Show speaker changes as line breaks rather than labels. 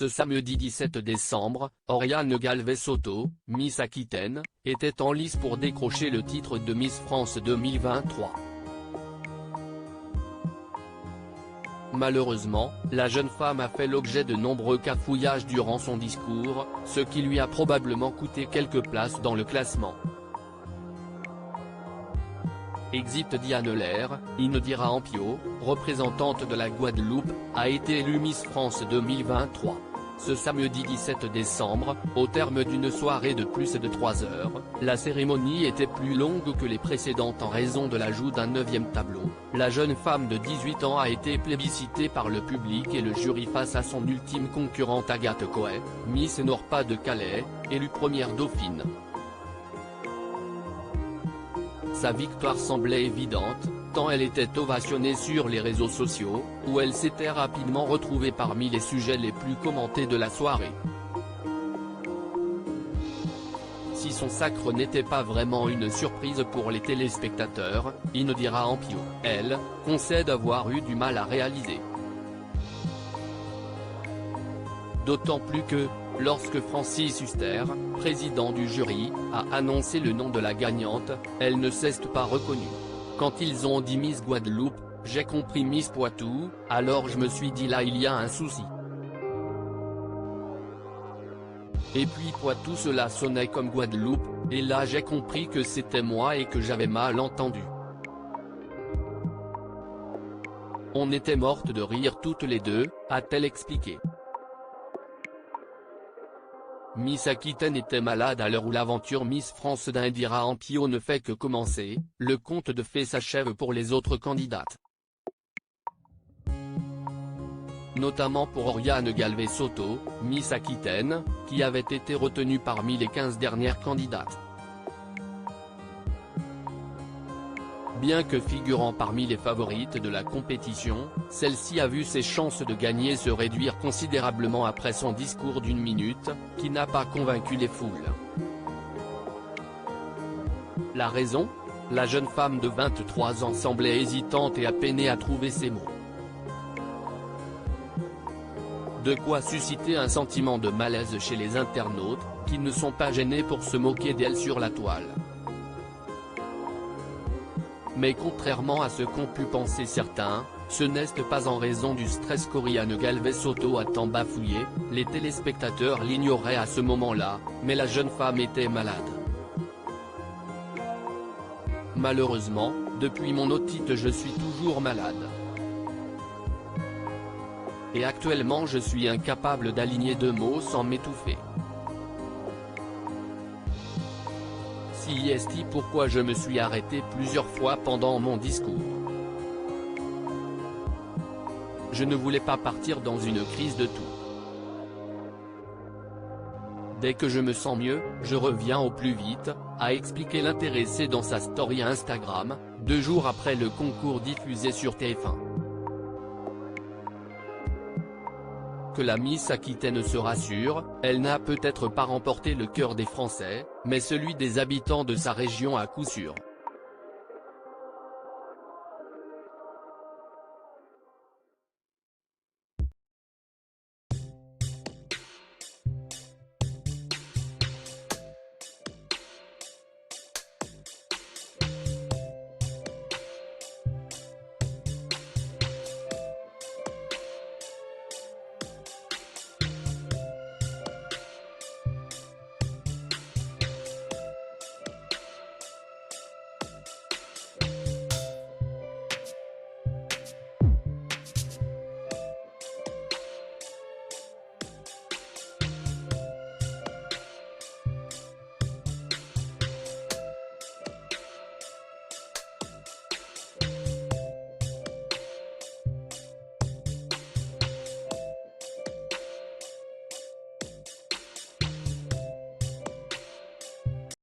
Ce samedi 17 décembre, Oriane Galvez-Soto, Miss Aquitaine, était en lice pour décrocher le titre de Miss France 2023. Malheureusement, la jeune femme a fait l'objet de nombreux cafouillages durant son discours, ce qui lui a probablement coûté quelques places dans le classement. Exit Diane Lair, Indira Ampio, représentante de la Guadeloupe, a été élue Miss France 2023. Ce samedi 17 décembre, au terme d'une soirée de plus de 3 heures, la cérémonie était plus longue que les précédentes en raison de l'ajout d'un 9e tableau. La jeune femme de 18 ans a été plébiscitée par le public et le jury face à son ultime concurrente Agathe Coët, Miss Nord-Pas-de-Calais, élue première dauphine. Sa victoire semblait évidente, tant elle était ovationnée sur les réseaux sociaux, où elle s'était rapidement retrouvée parmi les sujets les plus commentés de la soirée. Si son sacre n'était pas vraiment une surprise pour les téléspectateurs, Indira Ampio, elle, concède avoir eu du mal à réaliser. D'autant plus que, lorsque Francis Huster, président du jury, a annoncé le nom de la gagnante, elle ne s'est pas reconnue. Quand ils ont dit Miss Guadeloupe, j'ai compris Miss Poitou, alors je me suis dit là il y a un souci. Et puis Poitou cela sonnait comme Guadeloupe, et là j'ai compris que c'était moi et que j'avais mal entendu. On était mortes de rire toutes les deux, a-t-elle expliqué. Miss Aquitaine était malade à l'heure où l'aventure Miss France d'Indira Ampio ne fait que commencer, le conte de fées s'achève pour les autres candidates. Notamment pour Oriane Galvez-Soto, Miss Aquitaine, qui avait été retenue parmi les 15 dernières candidates. Bien que figurant parmi les favorites de la compétition, celle-ci a vu ses chances de gagner se réduire considérablement après son discours d'1 minute, qui n'a pas convaincu les foules. La raison ? La jeune femme de 23 ans semblait hésitante et a peiné à trouver ses mots. De quoi susciter un sentiment de malaise chez les internautes, qui ne sont pas gênés pour se moquer d'elle sur la toile. Mais contrairement à ce qu'ont pu penser certains, ce n'est pas en raison du stress qu'Oriane Galvez-Soto a tant bafouillé, les téléspectateurs l'ignoraient à ce moment-là, mais la jeune femme était malade. Malheureusement, depuis mon otite je suis toujours malade. Et actuellement je suis incapable d'aligner 2 mots sans m'étouffer. Si est pourquoi je me suis arrêté plusieurs fois pendant mon discours. Je ne voulais pas partir dans une crise de tout. Dès que je me sens mieux, je reviens au plus vite, a expliqué l'intéressé dans sa story Instagram, 2 jours après le concours diffusé sur TF1. Que la Miss Aquitaine se rassure, elle n'a peut-être pas remporté le cœur des Français, mais celui des habitants de sa région à coup sûr.